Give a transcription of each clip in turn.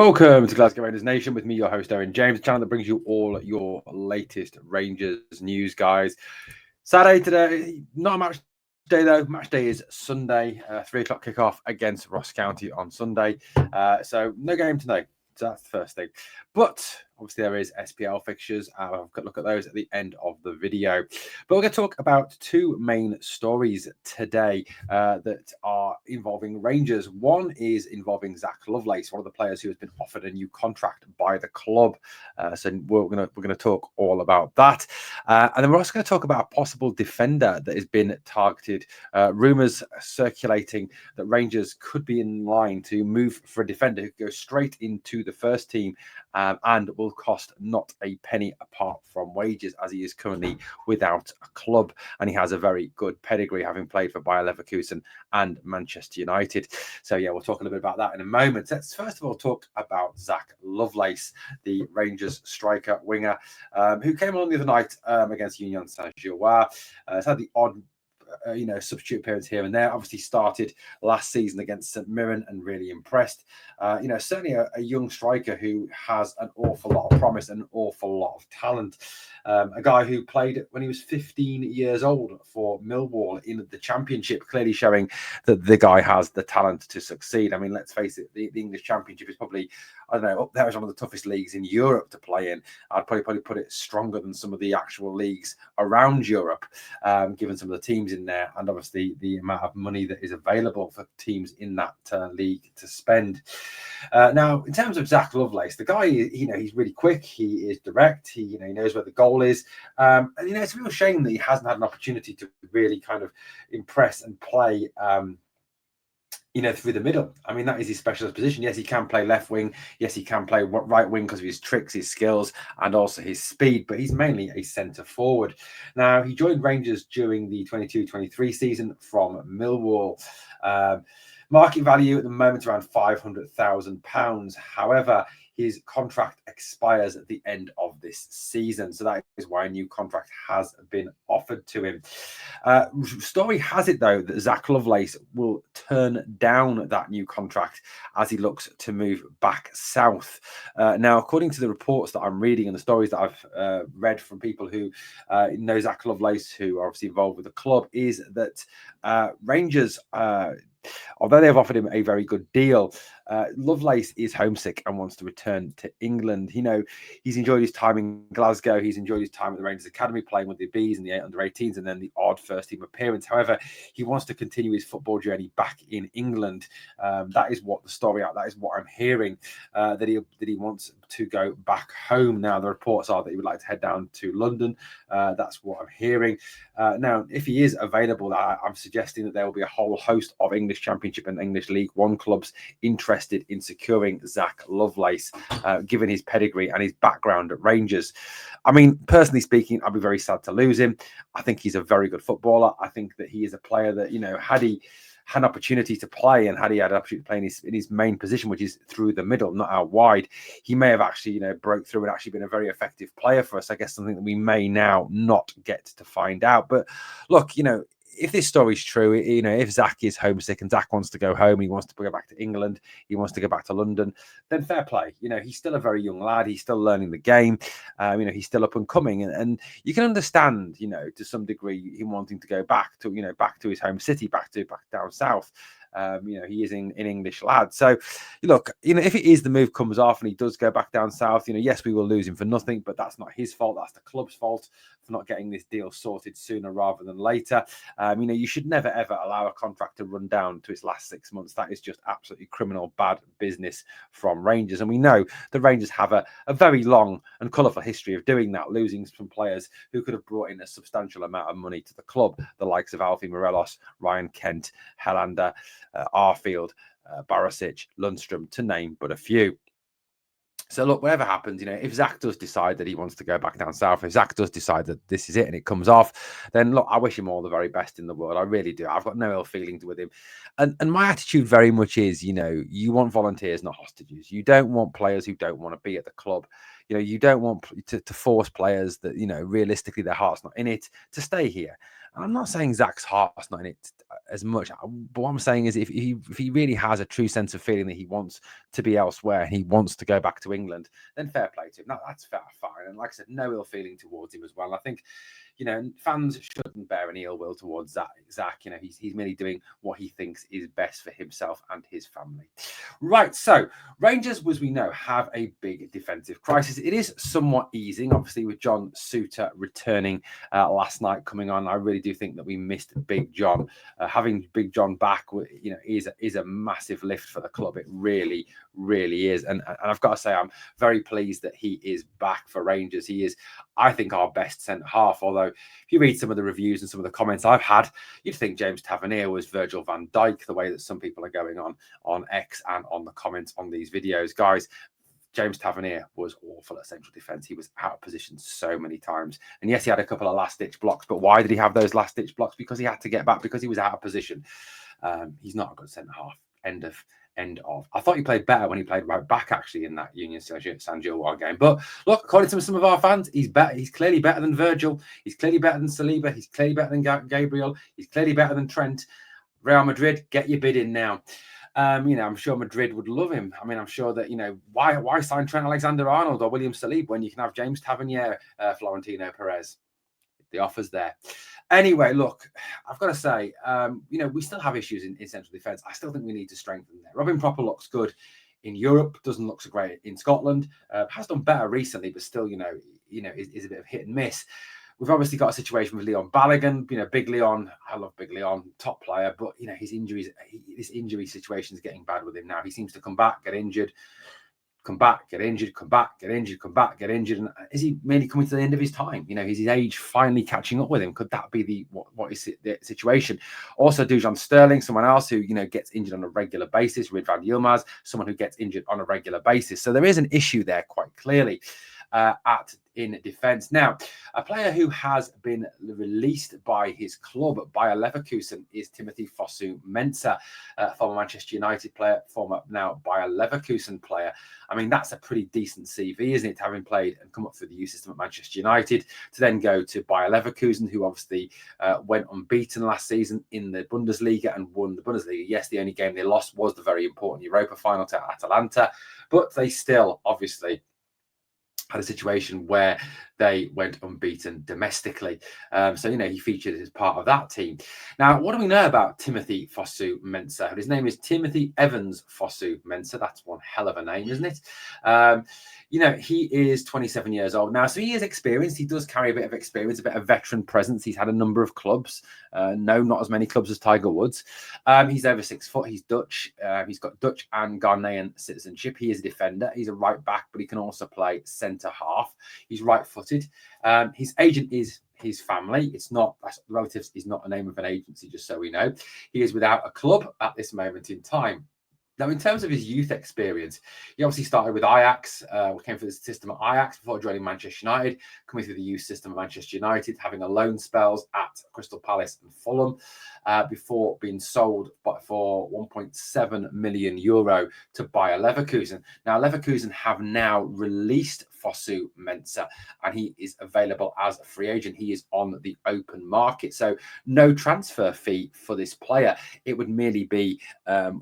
Welcome to Glasgow Rangers Nation with me, your host, Owen James, the channel that brings you all your latest Rangers news, guys. Saturday today, not a match day though. Match day is Sunday, 3 o'clock kickoff against Ross County on Sunday. So no game tonight. So that's the first thing. But obviously there is SPL fixtures. I'll have a look at those at the end of the video. But we're going to talk about two main stories today that are involving Rangers. One is involving Zak Lovelace, one of the players who has been offered a new contract by the club. So we're going to talk all about that. And then we're also going to talk about a possible defender that has been targeted. Rumours circulating that Rangers could be in line to move for a defender who goes straight into the first team and will cost not a penny apart from wages, as he is currently without a club. And he has a very good pedigree, having played for Bayer Leverkusen and Manchester United. So, yeah, we'll talk a little bit about that in a moment. Let's first of all talk about Zak Lovelace, the Rangers striker winger, who came on the other night against Union Saint-Gilloise. Has had the odd substitute appearance here and there. Obviously started last season against St Mirren and really impressed. Certainly a young striker who has an awful lot of promise and an awful lot of talent. A guy who played when he was 15 years old for Millwall in the Championship, clearly showing that the guy has the talent to succeed. I mean, let's face it, the English Championship is probably, I don't know, up there as one of the toughest leagues in Europe to play in. I'd probably put it stronger than some of the actual leagues around Europe, given some of the teams in there, and obviously the amount of money that is available for teams in that league to spend. Now, in terms of Zak Lovelace, the guy, he's really quick. He is direct. He knows where the goal is. And it's a real shame that he hasn't had an opportunity to really kind of impress and play. Through the middle. I mean, that is his specialist position. Yes, he can play left wing. Yes, he can play right wing because of his tricks, his skills, and also his speed, but he's mainly a centre forward. Now, he joined Rangers during the 22-23 season from Millwall. Market value at the moment around £500,000. However, his contract expires at the end of this season. So that is why a new contract has been offered to him. Story has it, though, that Zak Lovelace will turn down that new contract as he looks to move back south. Now, according to the reports that I'm reading and the stories that I've read from people who know Zak Lovelace, who are obviously involved with the club, is that Rangers, although they have offered him a very good deal, Lovelace is homesick and wants to return to England. He's enjoyed his time in Glasgow. He's enjoyed his time at the Rangers Academy, playing with the Bees and the under-18s, and then the odd first-team appearance. However, he wants to continue his football journey back in England. That is what the story out. That is what I'm hearing. That he wants to go back home. Now, the reports are that he would like to head down to London. That's what I'm hearing. Now, if he is available, I'm suggesting that there will be a whole host of English Championship and English League One clubs interested in securing Zak Lovelace, given his pedigree and his background at Rangers. I mean, personally speaking, I'd be very sad to lose him. I think he's a very good footballer. I think that he is a player that, had he had an opportunity to play and had he had an opportunity to play in his main position, which is through the middle, not out wide, he may have actually, broke through and actually been a very effective player for us. I guess something that we may now not get to find out. But look, if this story's true, if Zak is homesick and Zak wants to go home, he wants to go back to England, he wants to go back to London, then fair play. He's still a very young lad. He's still learning the game. He's still up and coming. And you can understand, to some degree, him wanting to go back to, back to his home city, back down south. He is an English lad. So, look, if it is the move comes off and he does go back down south, yes, we will lose him for nothing, but that's not his fault. That's the club's fault for not getting this deal sorted sooner rather than later. You should never, ever allow a contract to run down to its last 6 months. That is just absolutely criminal, bad business from Rangers. And we know the Rangers have a very long and colourful history of doing that, losing some players who could have brought in a substantial amount of money to the club, the likes of Alfie Morelos, Ryan Kent, Helander, Arfield, Barisic, Lundstrom, to name but a few. So look, whatever happens, if Zak does decide that he wants to go back down south, if Zak does decide that this is it and it comes off, then look, I wish him all the very best in the world. I really do. I've got no ill feelings with him. And my attitude very much is, you want volunteers, not hostages. You don't want players who don't want to be at the club. You don't want to force players that, realistically their heart's not in it to stay here. I'm not saying Zak's heart's not in it as much, but what I'm saying is if he really has a true sense of feeling that he wants to be elsewhere and he wants to go back to England, then fair play to him. That's fair, fine. And like I said, no ill feeling towards him as well. I think, fans shouldn't bear any ill will towards Zak. He's merely doing what he thinks is best for himself and his family. Right, so Rangers, as we know, have a big defensive crisis. It is somewhat easing, obviously, with John Souttar returning last night coming on. I really do think that we missed Big John. Having Big John back, is a massive lift for the club. It really, really is. And I've got to say, I'm very pleased that he is back for Rangers. He is, I think, our best centre half. Although, if you read some of the reviews and some of the comments I've had, you'd think James Tavernier was Virgil van Dijk, the way that some people are going on X and on the comments on these videos. Guys, James Tavernier was awful at central defence. He was out of position so many times. And yes, he had a couple of last-ditch blocks, but why did he have those last-ditch blocks? Because he had to get back, because he was out of position. He's not a good centre-half. End of. I thought he played better when he played right back, actually, in that Union San Gil game. But look, according to some of our fans, he's better. He's clearly better than Virgil. He's clearly better than Saliba. He's clearly better than Gabriel. He's clearly better than Trent. Real Madrid, get your bid in now. I'm sure Madrid would love him. I mean, I'm sure that, why sign Trent Alexander-Arnold or William Saliba when you can have James Tavernier, Florentino Perez? The offer's there. Anyway, look, I've got to say, we still have issues in central defence. I still think we need to strengthen there. Robin Propper looks good in Europe, doesn't look so great in Scotland. Has done better recently, but still, is a bit of hit and miss. We've obviously got a situation with Leon Balogun, Big Leon. I love Big Leon, top player, but his injuries, this injury situation is getting bad with him now. He seems to come back, get injured, come back, get injured, come back, get injured, come back, get injured. And is he merely coming to the end of his time? Is his age finally catching up with him? Could that be what is the situation? Also, Dujon Sterling, someone else who gets injured on a regular basis. Ridvan Yilmaz, someone who gets injured on a regular basis. So there is an issue there quite clearly in defence. Now, a player who has been released by his club, Bayer Leverkusen, is Timothy Fosu-Mensah, former Manchester United player, former now Bayer Leverkusen player. I mean, that's a pretty decent CV, isn't it? Having played and come up through the youth system at Manchester United, to then go to Bayer Leverkusen, who obviously went unbeaten last season in the Bundesliga and won the Bundesliga. Yes, the only game they lost was the very important Europa final to Atalanta, but they still obviously had a situation where they went unbeaten domestically. So he featured as part of that team. Now, what do we know about Timothy Fosu-Mensah? His name is Timothy Evans Fosu-Mensah. That's one hell of a name, isn't it? He is 27 years old now, so he is experienced. He does carry a bit of experience, a bit of veteran presence. He's had a number of clubs. No, not as many clubs as Tiger Woods. He's over 6 foot. He's Dutch. He's got Dutch and Ghanaian citizenship. He is a defender. He's a right back, but he can also play centre half. He's right-footed. His agent is his family. It's not relatives. Is not a name of an agency, just so we know. He is without a club at this moment in time. Now, in terms of his youth experience, he obviously started with Ajax. Came through the system at Ajax before joining Manchester United, coming through the youth system at Manchester United, having a loan spells at Crystal Palace and Fulham, before being sold for €1.7 million to Bayer Leverkusen. Now, Leverkusen have now released Fosu-Mensah, and he is available as a free agent. He is on the open market, so no transfer fee for this player. It would merely be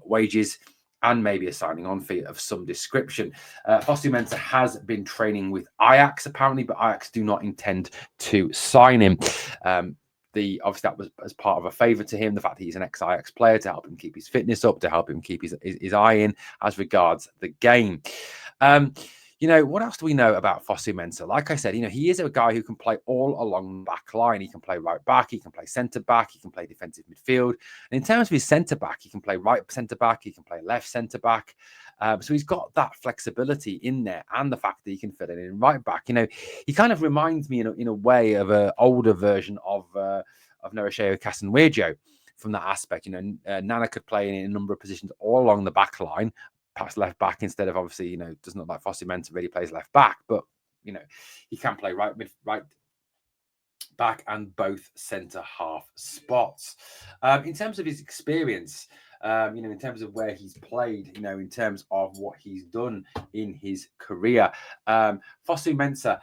wages and maybe a signing on fee of some description. Fosu-Mensah has been training with Ajax apparently, but Ajax do not intend to sign him. Obviously that was as part of a favour to him, the fact that he's an ex-Ajax player, to help him keep his fitness up, to help him keep his eye in as regards the game. What else do we know about Fosu-Mensah? Like I said, he is a guy who can play all along the back line. He can play right back, he can play centre back, he can play defensive midfield. And in terms of his centre back, he can play right centre back, he can play left centre back. So he's got that flexibility in there, and the fact that he can fit it in right back. He kind of reminds me in a way of an older version of Noroseo Casanwejo from that aspect. Nana could play in a number of positions all along the back line. Perhaps left back instead of, obviously, doesn't look like Fosu-Mensah really plays left back, but he can play right back and both centre half spots. In terms of his experience, in terms of where he's played, in terms of what he's done in his career. Fosu-Mensah,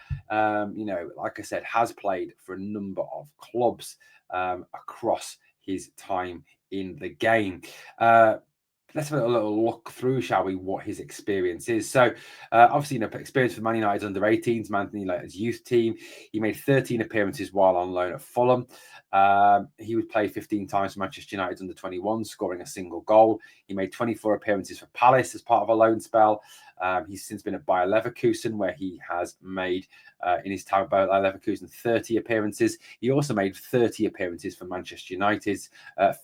like I said, has played for a number of clubs across his time in the game. Let's have a little look through, shall we, what his experience is. So, obviously, experience for Man United's under-18s, Man United's youth team. He made 13 appearances while on loan at Fulham. He would play 15 times for Manchester United's under-21, scoring a single goal. He made 24 appearances for Palace as part of a loan spell. He's since been at Bayer Leverkusen, where he has made, in his time at Bayer Leverkusen, 30 appearances. He also made 30 appearances for Manchester United's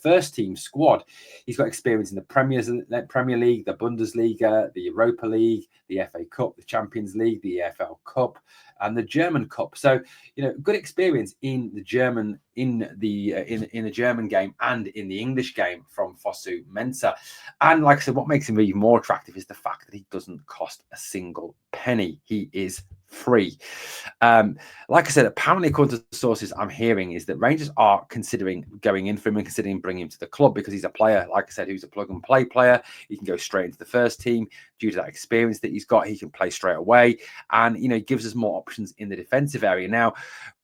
first-team squad. He's got experience in the Premier League, the Bundesliga, the Europa League, the FA Cup, the Champions League, the EFL Cup, and the German Cup. So, good experience in the German in the German game and in the English game from Fosu-Mensah. And like I said, what makes him even more attractive is the fact that he doesn't cost a single penny. He is free. Like I said, apparently, according to the sources I'm hearing, is that Rangers are considering going in for him and considering bringing him to the club because he's a player, like I said, who's a plug-and-play player. He can go straight into the first team due to that experience that he's got. He can play straight away, and he gives us more options in the defensive area. Now,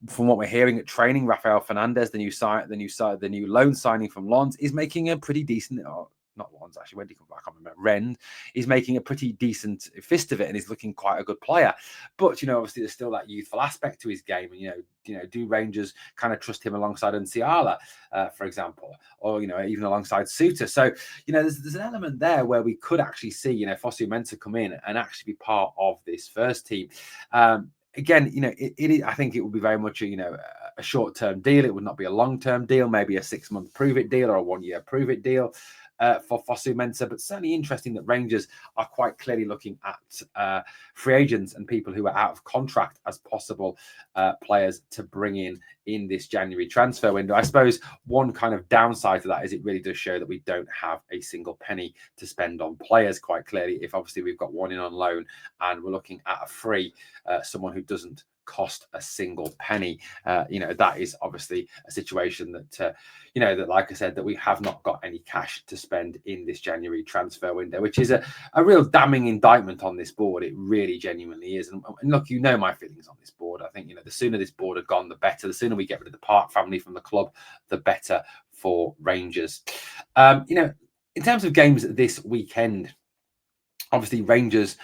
from what we're hearing at training, Rafael Fernandez, the new loan signing from Lens, is making a pretty decent. Not Lens, actually. When did he come back? I can't remember. Rend. He's making a pretty decent fist of it, and he's looking quite a good player. But obviously, there's still that youthful aspect to his game, and do Rangers kind of trust him alongside Nsiala, for example, or even alongside Suter? So there's an element there where we could actually see Fosu-Mensah come in and actually be part of this first team. Again, I think it would be very much a short-term deal. It would not be a long-term deal, maybe a 6-month prove-it deal or a 1-year prove-it deal for Fosu-Mensah. But certainly interesting that Rangers are quite clearly looking at free agents and people who are out of contract as possible players to bring in this January transfer window. I suppose one kind of downside to that is it really does show that we don't have a single penny to spend on players quite clearly. If obviously we've got one in on loan and we're looking at a free, someone who doesn't cost a single penny, that is obviously a situation that that, like I said, that we have not got any cash to spend in this January transfer window, which is a real damning indictment on this board. It really genuinely is. And look, my feelings on this board. I think the sooner this board had gone, the better. The sooner we get rid of the Park family from the club, the better for Rangers. In terms of games this weekend, obviously, Rangers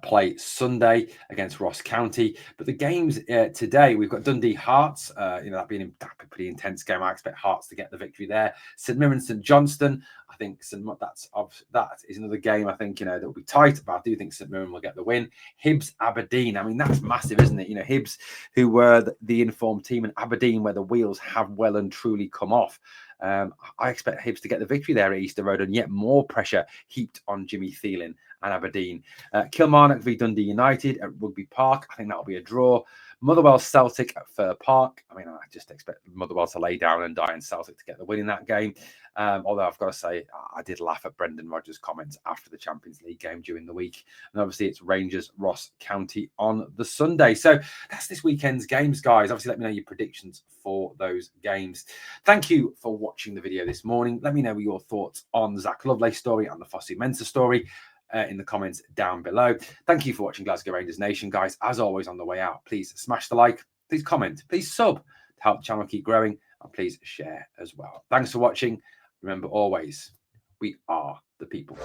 play Sunday against Ross County. But the games today, we've got Dundee Hearts. That'd be a pretty intense game. I expect Hearts to get the victory there. St Mirren, St Johnstone. I think that is another game. I think that will be tight, but I do think St Mirren will get the win. Hibs, Aberdeen. I mean, that's massive, isn't it? Hibs, who were the informed team, and Aberdeen, where the wheels have well and truly come off. I expect Hibs to get the victory there at Easter Road, and yet more pressure heaped on Jimmy Thielen and Aberdeen. Kilmarnock v Dundee United at Rugby Park. I think that'll be a draw. Motherwell Celtic at Fir Park. I mean, I just expect Motherwell to lay down and die and Celtic to get the win in that game. Although I've got to say, I did laugh at Brendan Rodgers' comments after the Champions League game during the week. And obviously, it's Rangers Ross County on the Sunday. So that's this weekend's games, guys. Obviously, let me know your predictions for those games. Thank you for watching the video this morning. Let me know your thoughts on the Zak Lovelace story and the Fosu-Mensah story in the comments down below. Thank you for watching Glasgow Rangers Nation, guys. As always, on the way out, please smash the like, please comment, please sub to help the channel keep growing, and please share as well. Thanks for watching. Remember always, we are the people.